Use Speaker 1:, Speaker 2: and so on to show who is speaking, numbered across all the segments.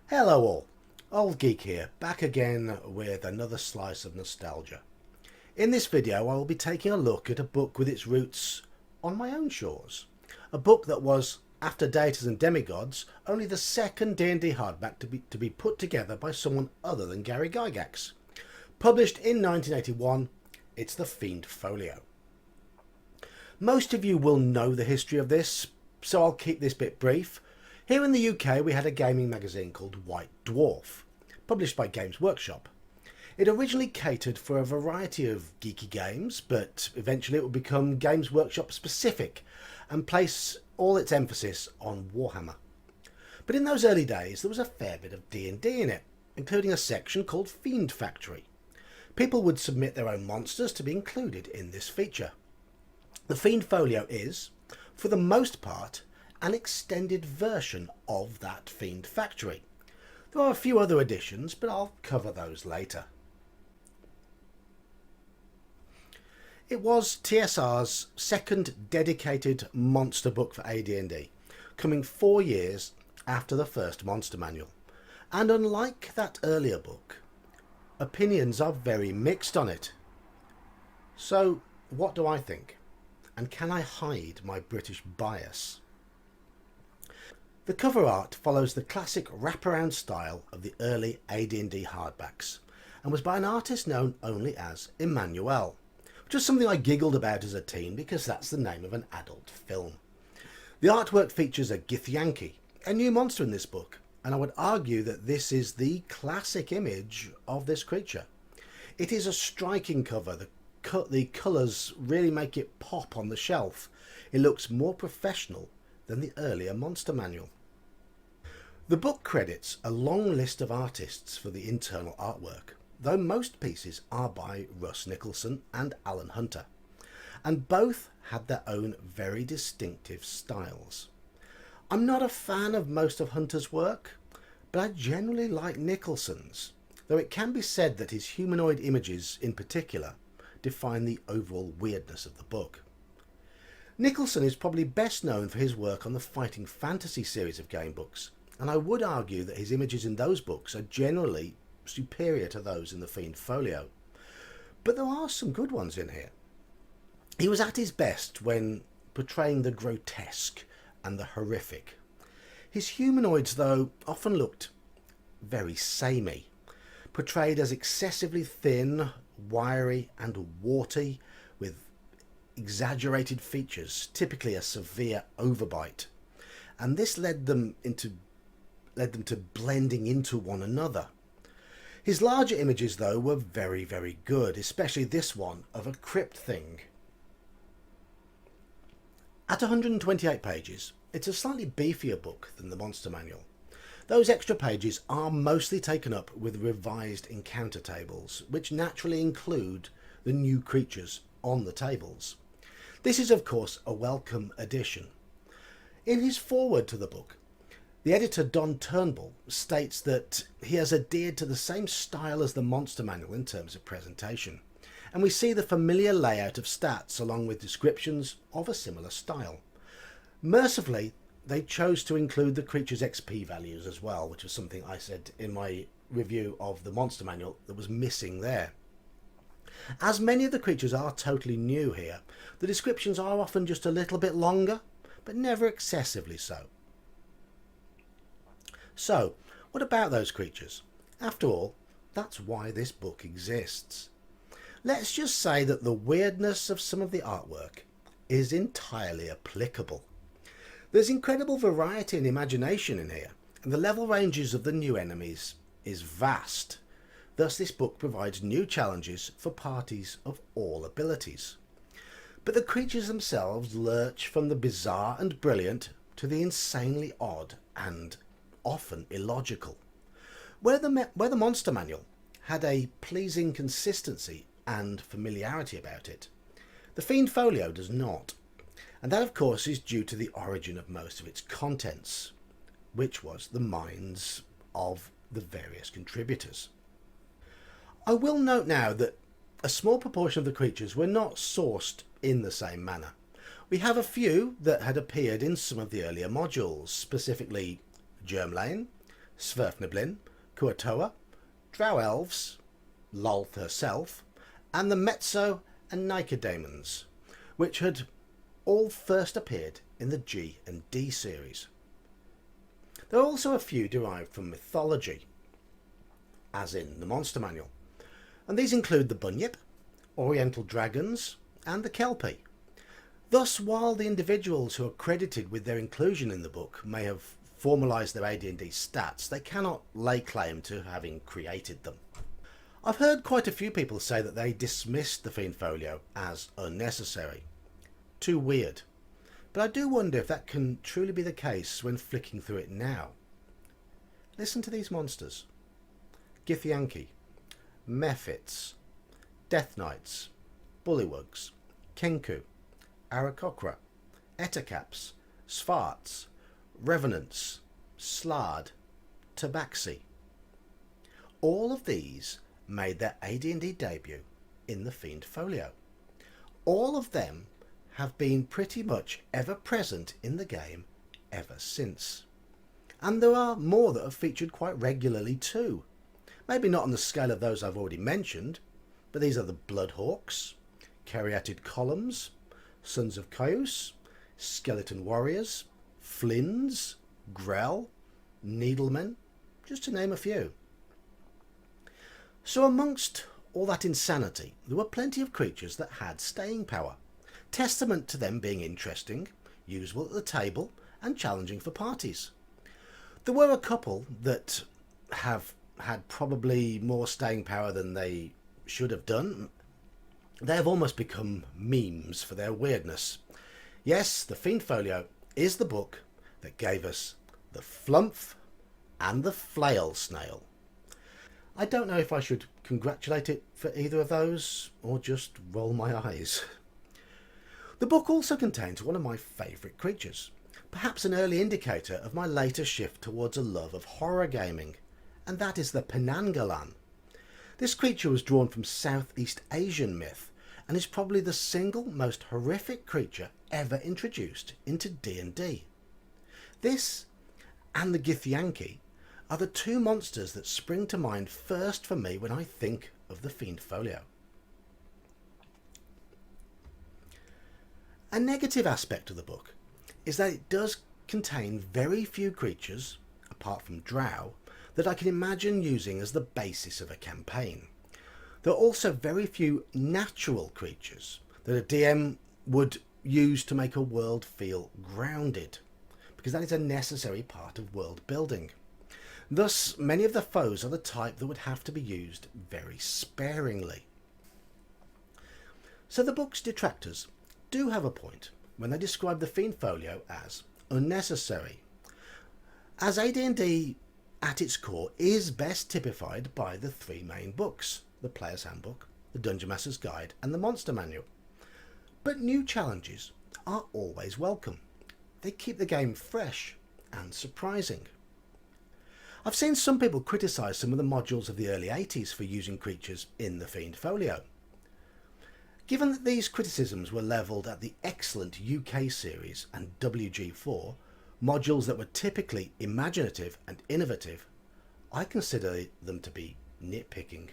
Speaker 1: Hello all, Old Geek here, back again with another slice of nostalgia. In this video I will be taking a look at a book with its roots on my own shores. A book that was, after Deities and Demigods, only the second D&D hardback to be put together by someone other than Gary Gygax. Published in 1981, it's the Fiend Folio. Most of you will know the history of this, so I'll keep this bit brief. Here in the UK we had a gaming magazine called White Dwarf, published by Games Workshop. It originally catered for a variety of geeky games, but eventually it would become Games Workshop specific and place all its emphasis on Warhammer. But in those early days there was a fair bit of D&D in it, including a section called Fiend Factory. People would submit their own monsters to be included in this feature. The Fiend Folio is, for the most part, an extended version of that Fiend Factory. There are a few other additions, but I'll cover those later. It was TSR's second dedicated monster book for AD&D, coming 4 years after the first monster manual. And unlike that earlier book, opinions are very mixed on it. So, what do I think? And can I hide my British bias? The cover art follows the classic wraparound style of the early AD&D hardbacks and was by an artist known only as Emmanuel, which is something I giggled about as a teen because that's the name of an adult film. The artwork features a Githyanki, a new monster in this book, and I would argue that this is the classic image of this creature. It is a striking cover. The colours really make it pop on the shelf. It looks more professional than the earlier monster manual. The book credits a long list of artists for the internal artwork, though most pieces are by Russ Nicholson and Alan Hunter, and both had their own very distinctive styles. I'm not a fan of most of Hunter's work, but I generally like Nicholson's, though it can be said that his humanoid images in particular define the overall weirdness of the book. Nicholson is probably best known for his work on the Fighting Fantasy series of game books, and I would argue that his images in those books are generally superior to those in the Fiend Folio. But there are some good ones in here. He was at his best when portraying the grotesque and the horrific. His humanoids, though, often looked very samey, portrayed as excessively thin, wiry and warty, with exaggerated features, typically a severe overbite, and this led them to blending into one another. His larger images, though, were very, very good, especially this one of a crypt thing. At 128 pages, it's a slightly beefier book than the monster manual. Those extra pages are mostly taken up with revised encounter tables, which naturally include the new creatures on the tables. This is, of course, a welcome addition. In his foreword to the book, the editor Don Turnbull states that he has adhered to the same style as the monster manual in terms of presentation, and we see the familiar layout of stats along with descriptions of a similar style. Mercifully, they chose to include the creature's XP values as well, which was something I said in my review of the monster manual that was missing there. As many of the creatures are totally new here, the descriptions are often just a little bit longer, but never excessively so. So, what about those creatures? After all, that's why this book exists. Let's just say that the weirdness of some of the artwork is entirely applicable. There's incredible variety and imagination in here, and the level ranges of the new enemies is vast. Thus this book provides new challenges for parties of all abilities. But the creatures themselves lurch from the bizarre and brilliant to the insanely odd and often illogical. Where the monster manual had a pleasing consistency and familiarity about it, the Fiend Folio does not. And that, of course, is due to the origin of most of its contents, which was the minds of the various contributors. I will note now that a small proportion of the creatures were not sourced in the same manner. We have a few that had appeared in some of the earlier modules, specifically Germlane, Sverfneblin, Kuatoa, Drow Elves, Lolth herself, and the Mezzo and Nycadaemons, which had all first appeared in the G&D series. There are also a few derived from mythology, as in the Monster Manual, and these include the Bunyip, Oriental Dragons, and the Kelpie. Thus, while the individuals who are credited with their inclusion in the book may have formalised their AD&D stats, they cannot lay claim to having created them. I've heard quite a few people say that they dismissed the Fiend Folio as unnecessary. Too weird. But I do wonder if that can truly be the case when flicking through it now. Listen to these monsters. Githyanki, Mephits, Death Knights, Bullywugs, Kenku, Aarakocra, Ettercaps, Svarts, Revenants, Slard, Tabaxi. All of these made their AD&D debut in the Fiend Folio. All of them have been pretty much ever present in the game ever since. And there are more that have featured quite regularly too. Maybe not on the scale of those I've already mentioned, but these are the Bloodhawks, Caryatid Columns, Sons of Caius, Skeleton Warriors, Flins, Grell, Needlemen, just to name a few. So amongst all that insanity, there were plenty of creatures that had staying power, testament to them being interesting, usable at the table, and challenging for parties. There were a couple that have had probably more staying power than they should have done. They have almost become memes for their weirdness. Yes, the Fiend Folio is the book that gave us the Flumph and the Flail Snail. I don't know if I should congratulate it for either of those or just roll my eyes. The book also contains one of my favourite creatures, perhaps an early indicator of my later shift towards a love of horror gaming, and that is the Penangalan. This creature was drawn from Southeast Asian myth and is probably the single most horrific creature ever introduced into D&D. This and the Githyanki are the two monsters that spring to mind first for me when I think of the Fiend Folio. A negative aspect of the book is that it does contain very few creatures, apart from Drow, that I can imagine using as the basis of a campaign. There are also very few natural creatures that a DM would use to make a world feel grounded, because that is a necessary part of world building. Thus, many of the foes are the type that would have to be used very sparingly. So the book's detractors do have a point when they describe the Fiend Folio as unnecessary, as AD&D at its core is best typified by the three main books, the Player's Handbook, the Dungeon Master's Guide, and the Monster Manual. But new challenges are always welcome. They keep the game fresh and surprising. I've seen some people criticise some of the modules of the early 80s for using creatures in the Fiend Folio. Given that these criticisms were levelled at the excellent UK series and WG4, modules that were typically imaginative and innovative, I consider them to be nitpicking.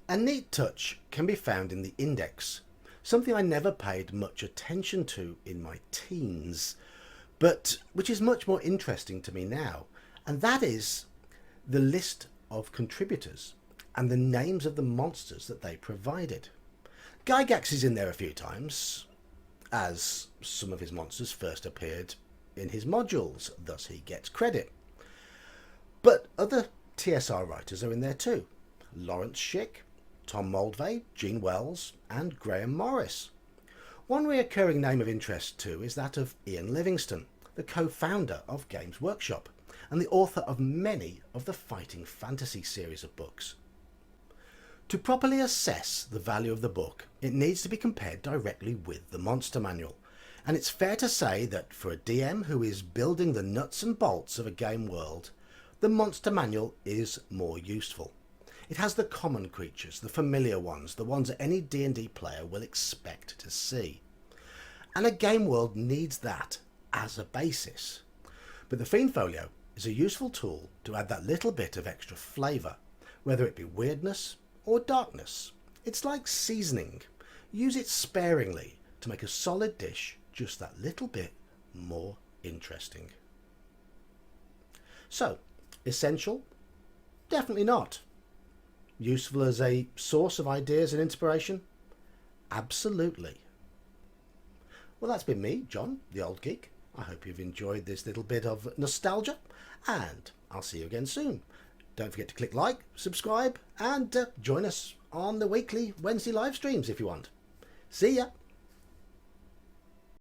Speaker 1: A neat touch can be found in the index, something I never paid much attention to in my teens, but which is much more interesting to me now, and that is the list of contributors and the names of the monsters that they provided. Gygax is in there a few times, as some of his monsters first appeared in his modules, thus he gets credit. But other TSR writers are in there too. Lawrence Schick, Tom Moldvay, Gene Wells, and Graham Morris. One reoccurring name of interest too is that of Ian Livingstone, the co-founder of Games Workshop and the author of many of the Fighting Fantasy series of books. To properly assess the value of the book, it needs to be compared directly with the Monster Manual, and it's fair to say that for a DM who is building the nuts and bolts of a game world, the Monster Manual is more useful. It has the common creatures, the familiar ones, the ones that any D&D player will expect to see. And a game world needs that as a basis. But the Fiend Folio is a useful tool to add that little bit of extra flavour, whether it be weirdness or darkness. It's like seasoning. Use it sparingly to make a solid dish just that little bit more interesting. So, essential? Definitely not. Useful as a source of ideas and inspiration? Absolutely. Well, that's been me, John, the Old Geek. I hope you've enjoyed this little bit of nostalgia, and I'll see you again soon. Don't forget to click like, subscribe, and join us on the weekly Wednesday live streams if you want. See ya!